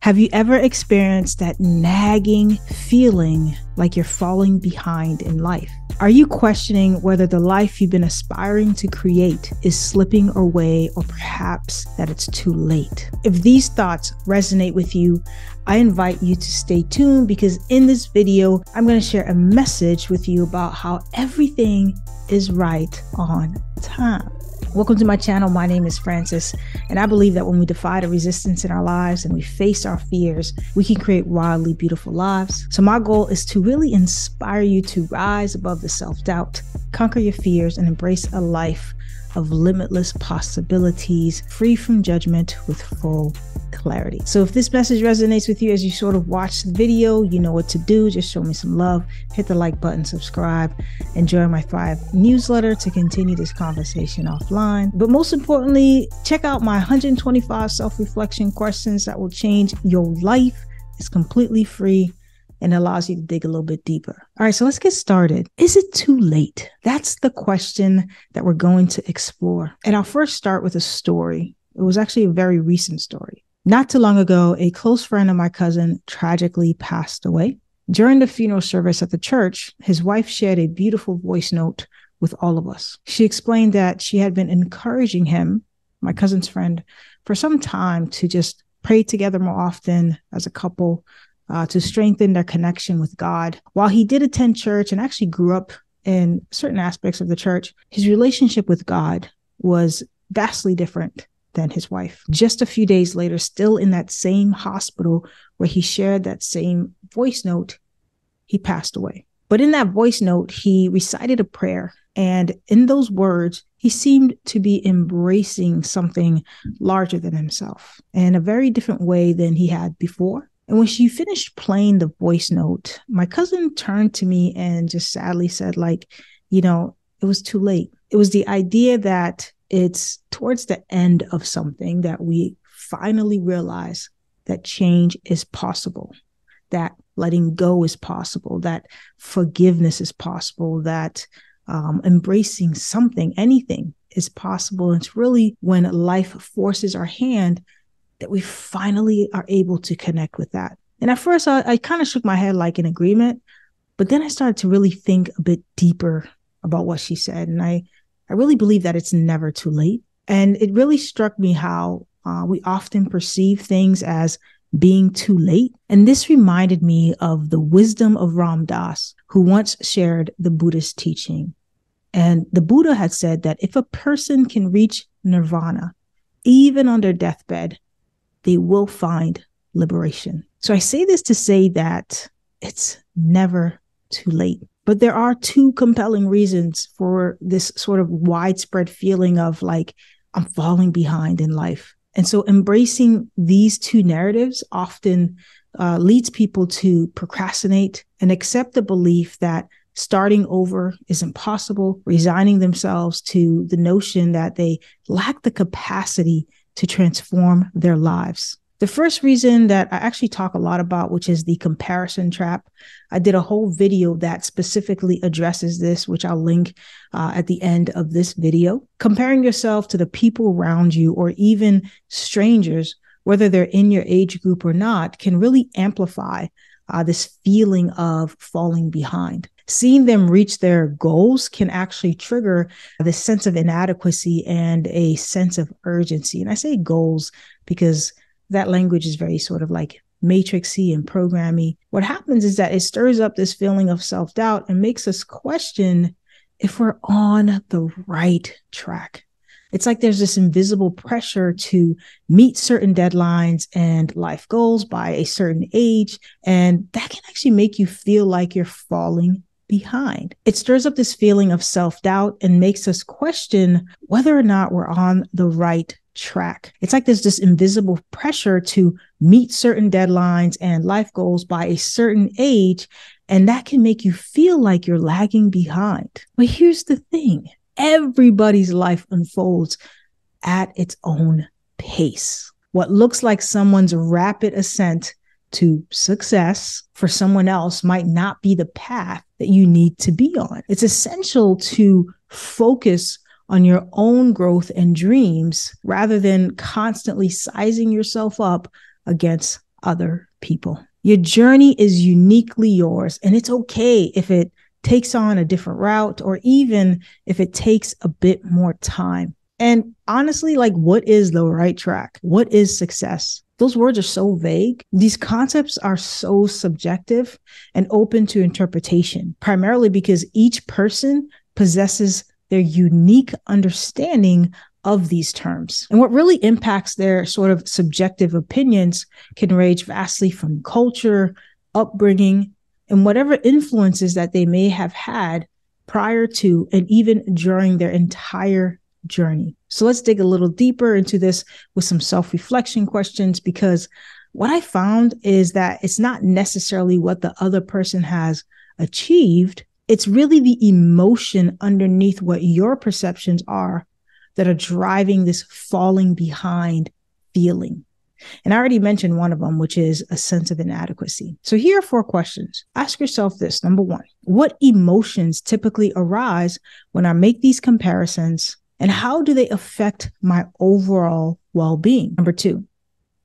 Have you ever experienced that nagging feeling like you're falling behind in life? Are you questioning whether the life you've been aspiring to create is slipping away, or perhaps that it's too late? If these thoughts resonate with you, I invite you to stay tuned, because in this video, I'm going to share a message with you about how everything is right on time. Welcome to my channel. My name is Francis, and I believe that when we defy the resistance in our lives and we face our fears, we can create wildly beautiful lives. So my goal is to really inspire you to rise above the self-doubt, conquer your fears, and embrace a life of limitless possibilities, free from judgment, with full clarity. So if this message resonates with you as you sort of watch the video, you know what to do. Just show me some love, hit the like button, subscribe, and join my Thrive newsletter to continue this conversation offline. But most importantly, check out my 125 self-reflection questions that will change your life. It's completely free and allows you to dig a little bit deeper. All right, so let's get started. Is it too late? That's the question that we're going to explore. And I'll first start with a story. It was actually a very recent story. Not too long ago, a close friend of my cousin tragically passed away. During the funeral service at the church, his wife shared a beautiful voice note with all of us. She explained that she had been encouraging him, my cousin's friend, for some time to just pray together more often as a couple, to strengthen their connection with God. While he did attend church and actually grew up in certain aspects of the church, his relationship with God was vastly different than his wife. Just a few days later, still in that same hospital where he shared that same voice note, he passed away. But in that voice note, he recited a prayer. And in those words, he seemed to be embracing something larger than himself in a very different way than he had before. And when she finished playing the voice note, my cousin turned to me and just sadly said, it was too late. It was the idea that it's towards the end of something that we finally realize that change is possible, that letting go is possible, that forgiveness is possible, that embracing something, anything is possible. And it's really when life forces our hand that we finally are able to connect with that. And at first, I kind of shook my head like in agreement, but then I started to really think a bit deeper about what she said. And I really believe that it's never too late. And it really struck me how we often perceive things as being too late. And this reminded me of the wisdom of Ram Dass, who once shared the Buddhist teaching. And the Buddha had said that if a person can reach nirvana, even on their deathbed, they will find liberation. So I say this to say that it's never too late. But there are two compelling reasons for this sort of widespread feeling of I'm falling behind in life. And so embracing these two narratives often leads people to procrastinate and accept the belief that starting over is impossible, resigning themselves to the notion that they lack the capacity to transform their lives. The first reason that I actually talk a lot about, which is the comparison trap. I did a whole video that specifically addresses this, which I'll link at the end of this video. Comparing yourself to the people around you, or even strangers, whether they're in your age group or not, can really amplify this feeling of falling behind. Seeing them reach their goals can actually trigger this sense of inadequacy and a sense of urgency. And I say goals because that language is very sort of like matrixy and programmy. What happens is that it stirs up this feeling of self-doubt and makes us question if we're on the right track. It's like there's this invisible pressure to meet certain deadlines and life goals by a certain age. And that can actually make you feel like you're falling behind. It stirs up this feeling of self-doubt and makes us question whether or not we're on the right track. It's like there's this invisible pressure to meet certain deadlines and life goals by a certain age, and that can make you feel like you're lagging behind. But here's the thing. Everybody's life unfolds at its own pace. What looks like someone's rapid ascent to success for someone else might not be the path that you need to be on. It's essential to focus on your own growth and dreams rather than constantly sizing yourself up against other people. Your journey is uniquely yours, and it's okay if it takes on a different route or even if it takes a bit more time. And honestly, like, what is the right track? What is success? Those words are so vague. These concepts are so subjective and open to interpretation, primarily because each person possesses their unique understanding of these terms. And what really impacts their sort of subjective opinions can range vastly from culture, upbringing, and whatever influences that they may have had prior to and even during their entire journey. So let's dig a little deeper into this with some self-reflection questions, because what I found is that it's not necessarily what the other person has achieved. It's really the emotion underneath what your perceptions are that are driving this falling behind feeling. And I already mentioned one of them, which is a sense of inadequacy. So here are 4 questions. Ask yourself this. Number 1, what emotions typically arise when I make these comparisons, and how do they affect my overall well-being? Number 2,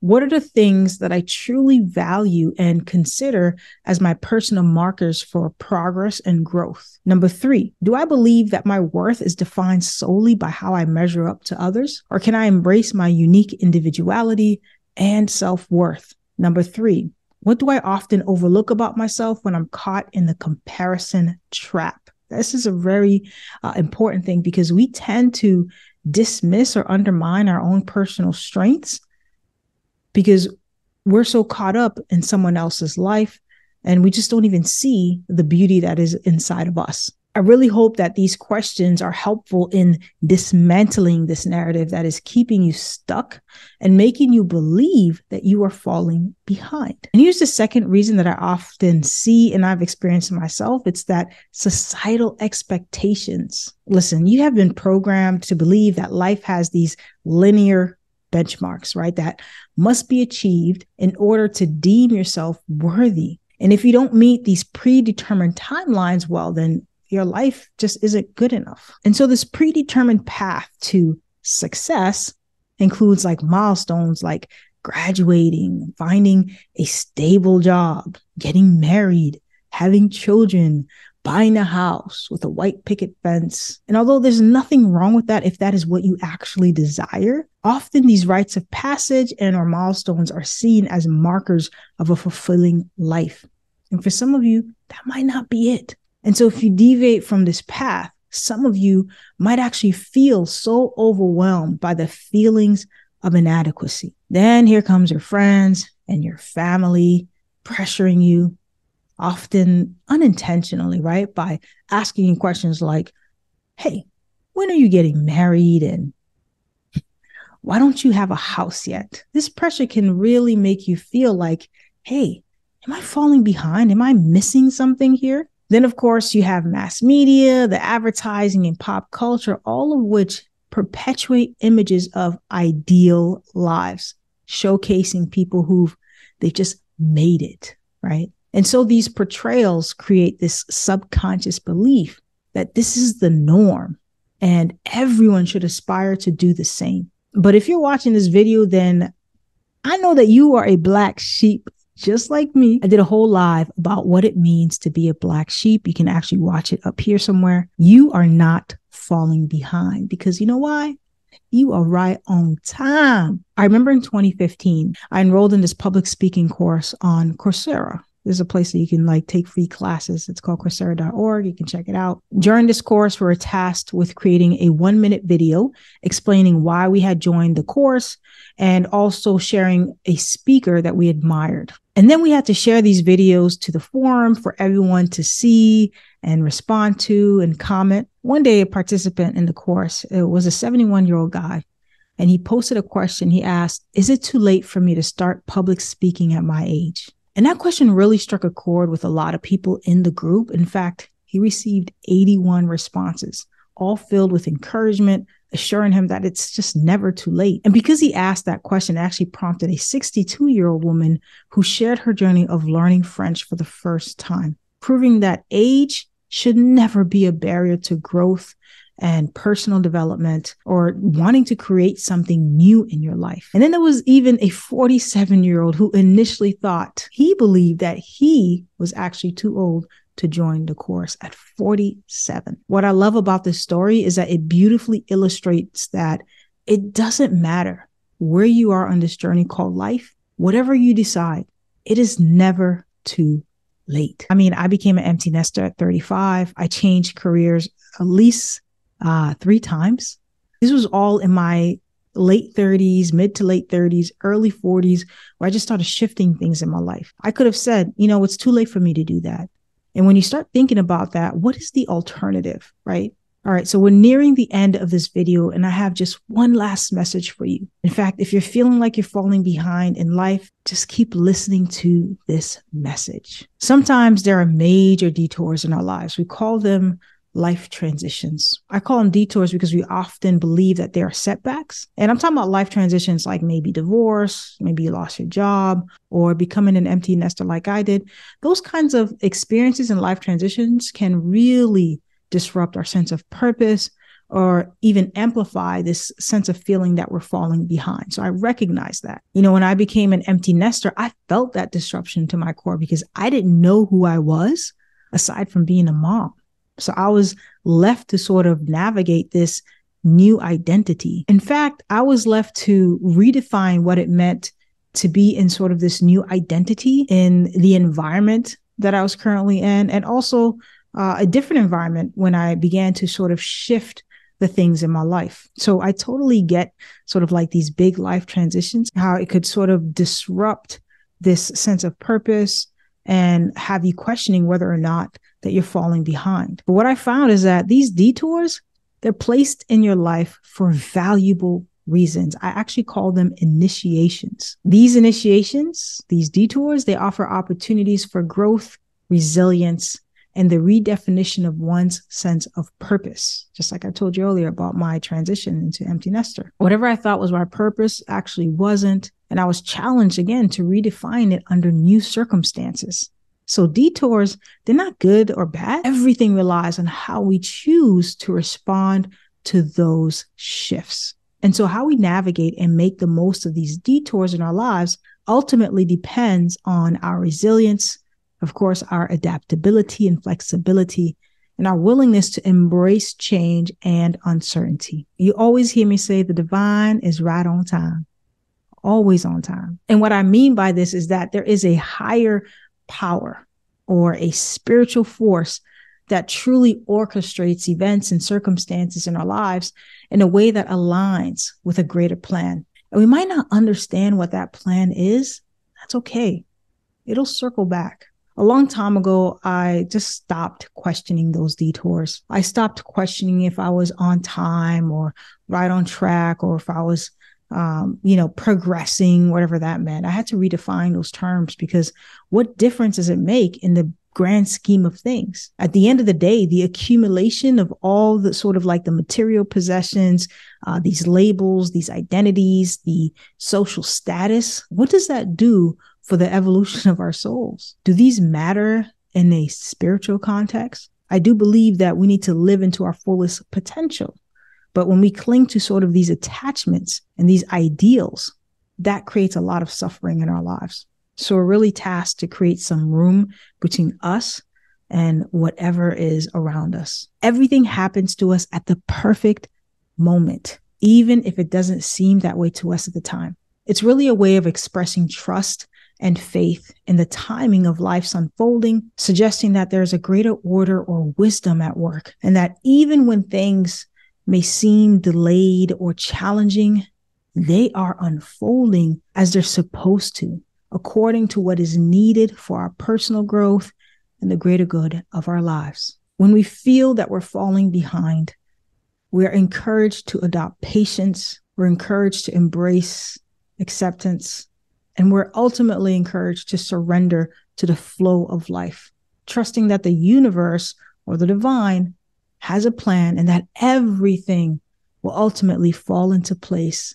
what are the things that I truly value and consider as my personal markers for progress and growth? Number 3, do I believe that my worth is defined solely by how I measure up to others? Or can I embrace my unique individuality and self-worth? Number 3, what do I often overlook about myself when I'm caught in the comparison trap? This is a very important thing, because we tend to dismiss or undermine our own personal strengths because we're so caught up in someone else's life and we just don't even see the beauty that is inside of us. I really hope that these questions are helpful in dismantling this narrative that is keeping you stuck and making you believe that you are falling behind. And here's the second reason that I often see and I've experienced myself. It's that societal expectations. Listen, you have been programmed to believe that life has these linear benchmarks, right? That must be achieved in order to deem yourself worthy. And if you don't meet these predetermined timelines, well, then your life just isn't good enough. And so this predetermined path to success includes like milestones like graduating, finding a stable job, getting married, having children, buying a house with a white picket fence. And although there's nothing wrong with that, if that is what you actually desire, often these rites of passage and or milestones are seen as markers of a fulfilling life. And for some of you, that might not be it. And so if you deviate from this path, some of you might actually feel so overwhelmed by the feelings of inadequacy. Then here comes your friends and your family pressuring you, often unintentionally, right? By asking you questions like, hey, when are you getting married? And why don't you have a house yet? This pressure can really make you feel like, hey, am I falling behind? Am I missing something here? Then, of course, you have mass media, the advertising and pop culture, all of which perpetuate images of ideal lives, showcasing people they've just made it, right? And so these portrayals create this subconscious belief that this is the norm and everyone should aspire to do the same. But if you're watching this video, then I know that you are a black sheep just like me. I did a whole live about what it means to be a black sheep. You can actually watch it up here somewhere. You are not falling behind, because you know why? You are right on time. I remember in 2015, I enrolled in this public speaking course on Coursera. There's a place that you can take free classes. It's called Coursera.org. You can check it out. During this course, we were tasked with creating a 1-minute video explaining why we had joined the course and also sharing a speaker that we admired. And then we had to share these videos to the forum for everyone to see and respond to and comment. One day, a participant in the course, it was a 71-year-old guy, and he posted a question. He asked, "Is it too late for me to start public speaking at my age?" And that question really struck a chord with a lot of people in the group. In fact, he received 81 responses, all filled with encouragement, assuring him that it's just never too late. And because he asked that question, it actually prompted a 62-year-old woman who shared her journey of learning French for the first time, proving that age should never be a barrier to growth and personal development, or wanting to create something new in your life. And then there was even a 47-year-old who initially thought, he believed that he was actually too old to join the course at 47. What I love about this story is that it beautifully illustrates that it doesn't matter where you are on this journey called life. Whatever you decide, it is never too late. I mean, I became an empty nester at 35. I changed careers at least 3 times. This was all in my late 30s, mid to late 30s, early 40s, where I just started shifting things in my life. I could have said, it's too late for me to do that. And when you start thinking about that, what is the alternative, right? All right, so we're nearing the end of this video, and I have just one last message for you. In fact, if you're feeling like you're falling behind in life, just keep listening to this message. Sometimes there are major detours in our lives. We call them life transitions. I call them detours because we often believe that they are setbacks. And I'm talking about life transitions like maybe divorce, maybe you lost your job, or becoming an empty nester like I did. Those kinds of experiences and life transitions can really disrupt our sense of purpose, or even amplify this sense of feeling that we're falling behind. So I recognize that. When I became an empty nester, I felt that disruption to my core because I didn't know who I was aside from being a mom. So I was left to sort of navigate this new identity. In fact, I was left to redefine what it meant to be in sort of this new identity in the environment that I was currently in, and also a different environment when I began to sort of shift the things in my life. So I totally get sort of like these big life transitions, how it could sort of disrupt this sense of purpose and have you questioning whether or not that you're falling behind. But what I found is that these detours, they're placed in your life for valuable reasons. I actually call them initiations. These initiations, these detours, they offer opportunities for growth, resilience, and the redefinition of one's sense of purpose. Just like I told you earlier about my transition into empty nester. Whatever I thought was my purpose actually wasn't. And I was challenged again to redefine it under new circumstances. So detours, they're not good or bad. Everything relies on how we choose to respond to those shifts. And so how we navigate and make the most of these detours in our lives ultimately depends on our resilience, of course, our adaptability and flexibility, and our willingness to embrace change and uncertainty. You always hear me say the divine is right on time, always on time. And what I mean by this is that there is a higher power or a spiritual force that truly orchestrates events and circumstances in our lives in a way that aligns with a greater plan. And we might not understand what that plan is. That's okay. It'll circle back. A long time ago, I just stopped questioning those detours. I stopped questioning if I was on time or right on track, or if I was, progressing, whatever that meant. I had to redefine those terms, because what difference does it make in the grand scheme of things? At the end of the day, the accumulation of all the sort of like the material possessions, these labels, these identities, the social status, what does that do for the evolution of our souls? Do these matter in a spiritual context? I do believe that we need to live into our fullest potential. But when we cling to sort of these attachments and these ideals, that creates a lot of suffering in our lives. So we're really tasked to create some room between us and whatever is around us. Everything happens to us at the perfect moment, even if it doesn't seem that way to us at the time. It's really a way of expressing trust and faith in the timing of life's unfolding, suggesting that there's a greater order or wisdom at work, and that even when things may seem delayed or challenging, they are unfolding as they're supposed to, according to what is needed for our personal growth and the greater good of our lives. When we feel that we're falling behind, we're encouraged to adopt patience. We're encouraged to embrace acceptance. And we're ultimately encouraged to surrender to the flow of life, trusting that the universe or the divine has a plan and that everything will ultimately fall into place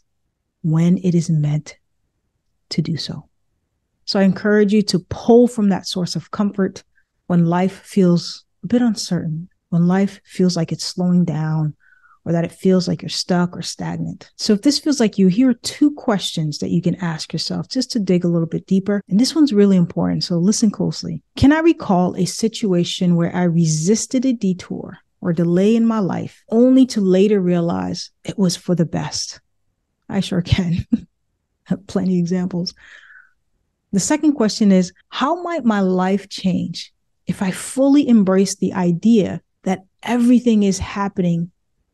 when it is meant to do so. So I encourage you to pull from that source of comfort when life feels a bit uncertain, when life feels like it's slowing down, or that it feels like you're stuck or stagnant. So if this feels like you, here are 2 questions that you can ask yourself just to dig a little bit deeper. And this one's really important, so listen closely. Can I recall a situation where I resisted a detour or delay in my life only to later realize it was for the best? I sure can. Plenty of examples. The second question is, how might my life change if I fully embrace the idea that everything is happening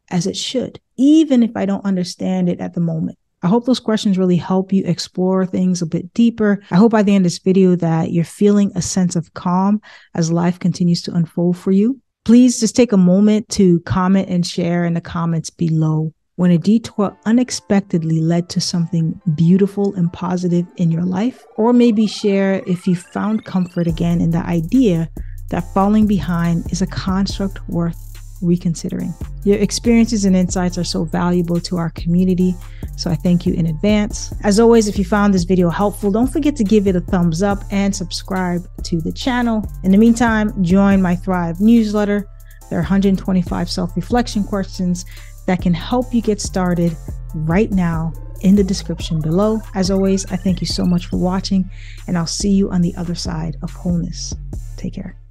as it should, even if I don't understand it at the moment? I hope those questions really help you explore things a bit deeper. I hope by the end of this video that you're feeling a sense of calm as life continues to unfold for you. Please just take a moment to comment and share in the comments below when a detour unexpectedly led to something beautiful and positive in your life, or maybe share if you found comfort again in the idea that falling behind is a construct worth reconsidering. Your experiences and insights are so valuable to our community, so I thank you in advance. As always, if you found this video helpful, don't forget to give it a thumbs up and subscribe to the channel. In the meantime, join my Thrive newsletter. There are 125 self-reflection questions that can help you get started right now in the description below. As always, I thank you so much for watching, and I'll see you on the other side of wholeness. Take care.